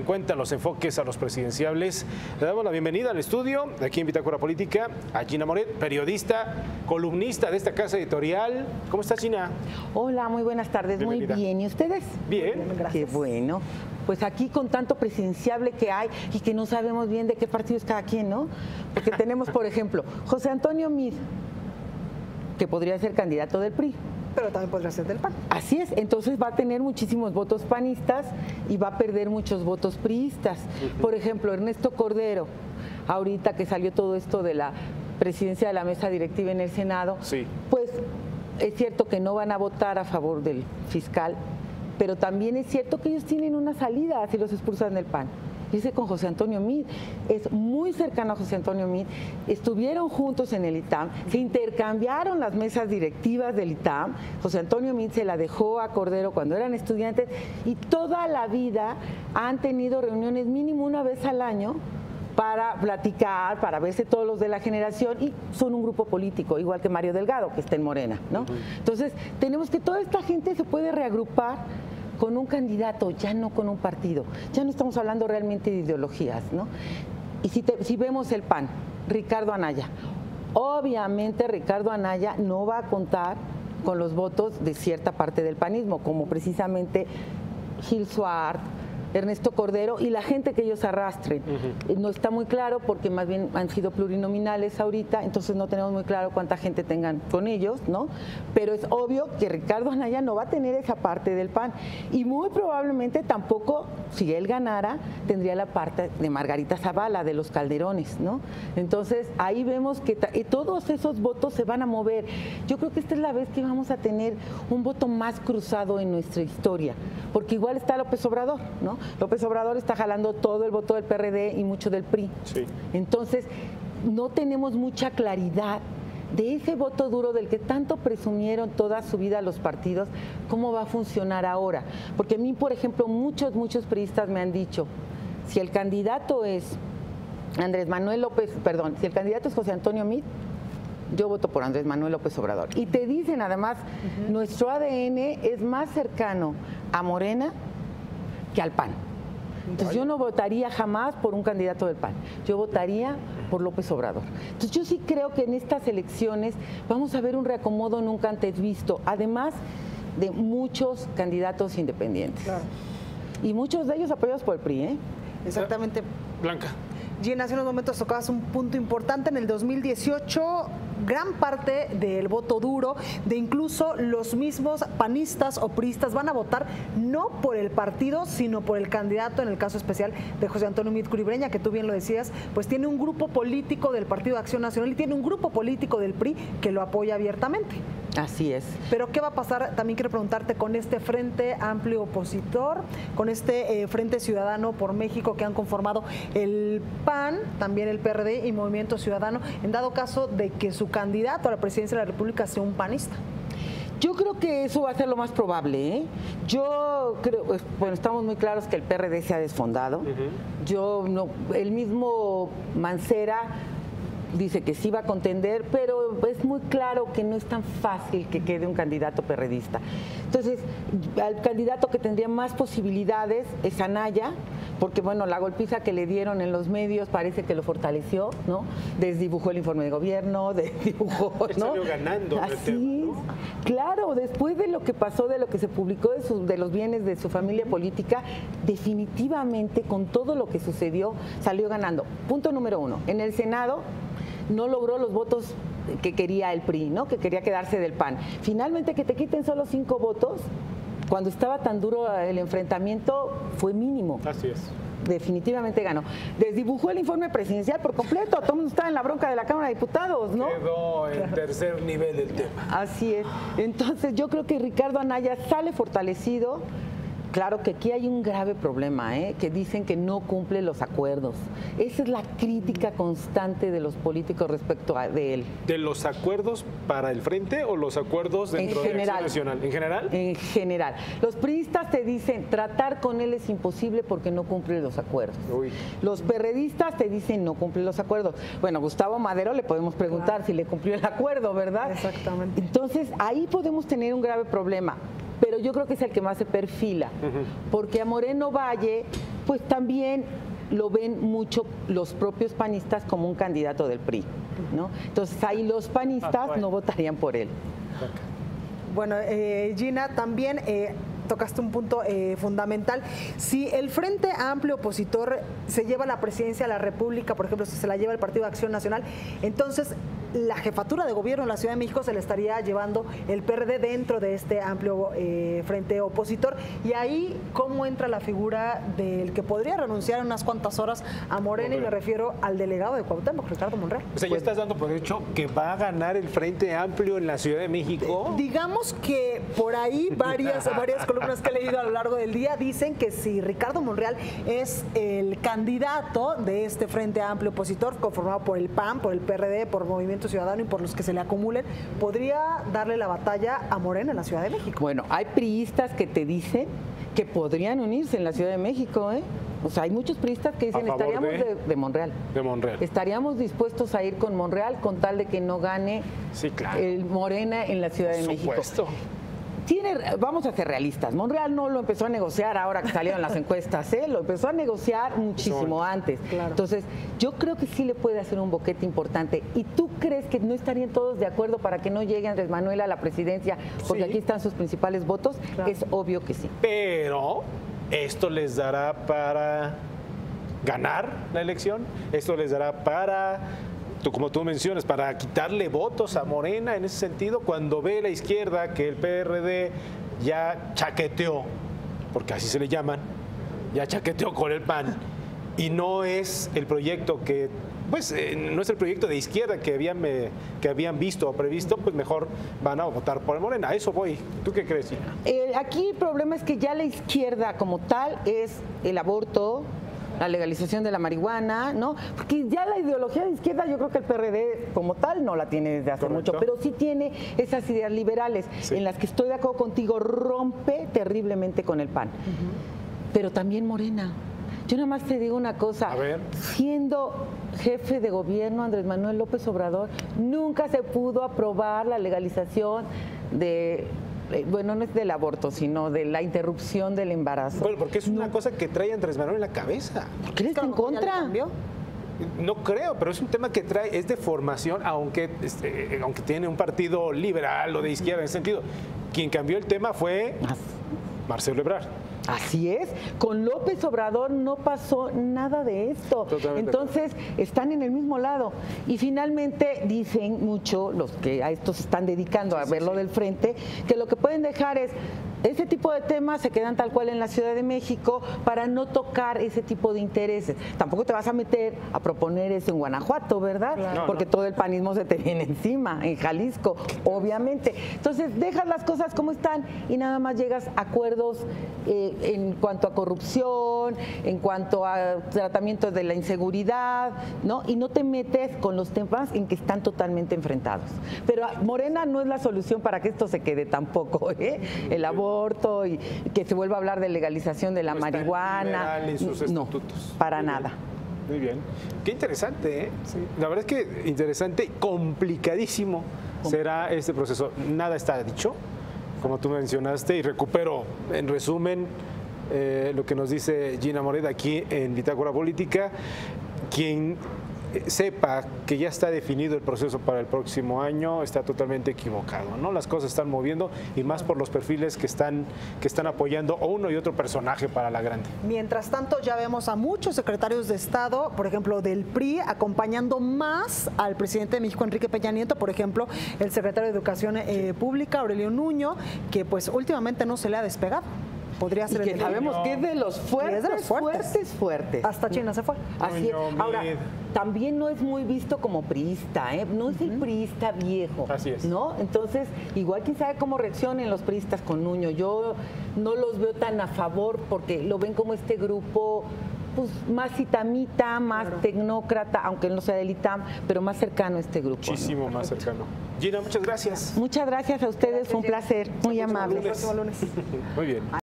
cuenta los enfoques a los presidenciables. Le damos la bienvenida al estudio, aquí en Bitácora Política, a Gina Moret, periodista, columnista de esta casa editorial. ¿Cómo estás, Gina? Hola, muy buenas tardes. Bienvenida. Muy bien. ¿Y ustedes? Bien. Gracias. Qué bueno. Pues aquí con tanto presidenciable que hay y que no sabemos bien de qué partido es cada quien, ¿no? Porque tenemos, por ejemplo, José Antonio Meade, que podría ser candidato del PRI. Pero también podría ser del PAN. Así es, entonces va a tener muchísimos votos panistas y va a perder muchos votos priistas. Por ejemplo, Ernesto Cordero, ahorita que salió todo esto de la presidencia de la mesa directiva en el Senado, sí, pues es cierto que no van a votar a favor del fiscal, pero también es cierto que ellos tienen una salida si los expulsan del PAN. Dice con José Antonio Meade, es muy cercano a José Antonio Meade, estuvieron juntos en el ITAM, se intercambiaron las mesas directivas del ITAM, José Antonio Meade se la dejó a Cordero cuando eran estudiantes y toda la vida han tenido reuniones mínimo una vez al año para platicar, para verse todos los de la generación y son un grupo político, igual que Mario Delgado, que está en Morena, ¿no? Entonces, tenemos que toda esta gente se puede reagrupar con un candidato, ya no con un partido. Ya no estamos hablando realmente de ideologías, ¿no? Y si vemos el PAN, Ricardo Anaya, obviamente Ricardo Anaya no va a contar con los votos de cierta parte del panismo, como precisamente Gil Suárez, Ernesto Cordero y la gente que ellos arrastren. No está muy claro porque más bien han sido plurinominales ahorita, entonces no tenemos muy claro cuánta gente tengan con ellos, ¿no? Pero es obvio que Ricardo Anaya no va a tener esa parte del PAN y muy probablemente tampoco, si él ganara, tendría la parte de Margarita Zavala, de los Calderones, ¿no? Entonces ahí vemos que todos esos votos se van a mover. Yo creo que esta es la vez que vamos a tener un voto más cruzado en nuestra historia, porque igual está López Obrador, ¿no? López Obrador está jalando todo el voto del PRD y mucho del PRI. Sí. Entonces, no tenemos mucha claridad de ese voto duro del que tanto presumieron toda su vida los partidos, cómo va a funcionar ahora. Porque a mí, por ejemplo, muchos priistas me han dicho, si el candidato es Andrés Manuel López, perdón, si el candidato es José Antonio Meade, yo voto por Andrés Manuel López Obrador. Y te dicen además, nuestro ADN es más cercano a Morena que al PAN. Entonces yo no votaría jamás por un candidato del PAN, yo votaría por López Obrador. Entonces yo sí creo que en estas elecciones vamos a ver un reacomodo nunca antes visto, además de muchos candidatos independientes. Claro. Y muchos de ellos apoyados por el PRI, ¿eh? Exactamente. Blanca. Gina, hace unos momentos tocabas un punto importante. En el 2018, gran parte del voto duro, de incluso los mismos panistas o priistas, van a votar no por el partido, sino por el candidato, en el caso especial de José Antonio Meade Curibreña, que tú bien lo decías, pues tiene un grupo político del Partido de Acción Nacional y tiene un grupo político del PRI que lo apoya abiertamente. Así es. Pero ¿qué va a pasar? También quiero preguntarte con este Frente Amplio Opositor, con este Frente Ciudadano por México que han conformado el PAN, también el PRD y Movimiento Ciudadano, en dado caso de que su candidato a la presidencia de la República sea un panista. Yo creo que eso va a ser lo más probable, ¿eh? Yo creo, bueno, estamos muy claros que el PRD se ha desfondado. El mismo Mancera dice que sí va a contender, pero es muy claro que no es tan fácil que quede un candidato perredista. Entonces, el candidato que tendría más posibilidades es Anaya, porque bueno, la golpiza que le dieron en los medios parece que lo fortaleció, ¿no? Desdibujó el informe de gobierno, desdibujó, ¿no? Salió ganando. Así es. Claro, después de lo que pasó, de lo que se publicó de los bienes de su familia política, definitivamente con todo lo que sucedió, salió ganando. Punto número 1. En el Senado no logró los votos que quería el PRI, ¿no? Que quería quedarse del PAN. Finalmente, que te quiten solo 5 votos, cuando estaba tan duro el enfrentamiento, fue mínimo. Así es. Definitivamente ganó. Desdibujó el informe presidencial por completo. Todo el mundo estaba en la bronca de la Cámara de Diputados, ¿no? Quedó en tercer nivel el tema. Así es. Entonces, yo creo que Ricardo Anaya sale fortalecido. Claro que aquí hay un grave problema, que dicen que no cumple los acuerdos. Esa es la crítica constante de los políticos respecto de él. ¿De los acuerdos para el frente o los acuerdos dentro de Acción Nacional? ¿En general? En general. Los priistas te dicen, tratar con él es imposible porque no cumple los acuerdos. Uy. Los perredistas te dicen, no cumple los acuerdos. Bueno, Gustavo Madero le podemos preguntar si le cumplió el acuerdo, ¿verdad? Exactamente. Entonces, ahí podemos tener un grave problema. Pero pero yo creo que es el que más se perfila, porque a Moreno Valle, pues también lo ven mucho los propios panistas como un candidato del PRI, ¿no? Entonces ahí los panistas no votarían por él. Bueno, Gina, también tocaste un punto fundamental. Si el Frente Amplio opositor se lleva la presidencia de la República, por ejemplo, si se la lleva el Partido de Acción Nacional, entonces la jefatura de gobierno en la Ciudad de México se le estaría llevando el PRD dentro de este amplio frente opositor. Y ahí, ¿cómo entra la figura del que podría renunciar en unas cuantas horas a Morena? Y me refiero al delegado de Cuauhtémoc, Ricardo Monreal. O sea, ¿ya estás dando por hecho que va a ganar el Frente Amplio en la Ciudad de México? Digamos que por ahí varias columnas que he leído a lo largo del día dicen que si Ricardo Monreal es el candidato de este Frente Amplio opositor, conformado por el PAN, por el PRD, por Movimiento Ciudadano y por los que se le acumulen, podría darle la batalla a Morena en la Ciudad de México. Bueno, hay priistas que te dicen que podrían unirse en la Ciudad de México, ¿eh? O sea, hay muchos priistas que dicen, estaríamos de Monreal. De Monreal. Estaríamos dispuestos a ir con Monreal con tal de que no gane el Morena en la Ciudad de México. Por supuesto. Vamos a ser realistas. Monreal no lo empezó a negociar ahora que salieron las encuestas, ¿eh? Lo empezó a negociar muchísimo antes. Claro. Entonces, yo creo que sí le puede hacer un boquete importante. ¿Y tú crees que no estarían todos de acuerdo para que no llegue Andrés Manuel a la presidencia? Porque aquí están sus principales votos. Claro. Es obvio que sí. Pero esto les dará para ganar la elección. Esto les dará para, como tú mencionas, para quitarle votos a Morena en ese sentido, cuando ve la izquierda que el PRD ya chaqueteó, porque así se le llaman, ya chaqueteó con el PAN, y no es el proyecto que, pues, no es el proyecto de izquierda que habían visto o previsto, pues mejor van a votar por el Morena. A eso voy. ¿Tú qué crees, Gina? Aquí el problema es que ya la izquierda como tal es el aborto, la legalización de la marihuana, ¿no? Porque ya la ideología de izquierda, yo creo que el PRD como tal no la tiene desde hace mucho, pero sí tiene esas ideas liberales en las que estoy de acuerdo contigo, rompe terriblemente con el PAN. Pero también Morena. Yo nada más te digo una cosa, siendo jefe de gobierno Andrés Manuel López Obrador, nunca se pudo aprobar la legalización de... Bueno, no es del aborto, sino de la interrupción del embarazo. Bueno, porque es una cosa que trae Andrés Manuel en la cabeza. ¿Por qué eres en contra? No creo, pero es un tema que trae, es de formación, aunque tiene un partido liberal o de izquierda en ese sentido. Quien cambió el tema fue Marcelo Ebrard. Así es, con López Obrador no pasó nada de esto. Totalmente. Entonces están en el mismo lado y finalmente dicen mucho los que a esto se están dedicando a verlo del frente, que lo que pueden dejar es ese tipo de temas se quedan tal cual en la Ciudad de México para no tocar ese tipo de intereses. Tampoco te vas a meter a proponer eso en Guanajuato, ¿verdad? Claro. Porque todo el panismo se te viene encima, en Jalisco, obviamente. Entonces dejas las cosas como están y nada más llegas a acuerdos en cuanto a corrupción, en cuanto a tratamiento de la inseguridad, ¿no? Y no te metes con los temas en que están totalmente enfrentados. Pero Morena no es la solución para que esto se quede tampoco, ¿eh? El aborto y que se vuelva a hablar de legalización de la marihuana. En sus estatutos. No, para nada. Muy bien. Qué interesante, ¿eh? Sí. La verdad es que interesante, complicadísimo será este proceso. Nada está dicho, como tú mencionaste, y recupero en resumen lo que nos dice Gina Moret aquí en Bitácora Política. Quien sepa que ya está definido el proceso para el próximo año está totalmente equivocado, ¿no? Las cosas están moviendo y más por los perfiles que están apoyando a uno y otro personaje para la grande. Mientras tanto, ya vemos a muchos secretarios de Estado, por ejemplo, del PRI, acompañando más al presidente de México, Enrique Peña Nieto, por ejemplo, el secretario de Educación Pública, Aurelio Nuño, que pues últimamente no se le ha despegado. Podría ser y que sabemos que es de los fuertes. Hasta China se fue. Así es. Ahora, también no es muy visto como priista, ¿eh? No es el priista viejo. Así es. ¿No? Entonces, igual quién sabe cómo reaccionen los priistas con Nuño. Yo no los veo tan a favor porque lo ven como este grupo pues más itamita, más tecnócrata, aunque no sea del ITAM, pero más cercano a este grupo. Muchísimo más cercano. Gina, muchas gracias. Muchas gracias a ustedes, fue un placer, muy amable. Próximo lunes. Muy bien.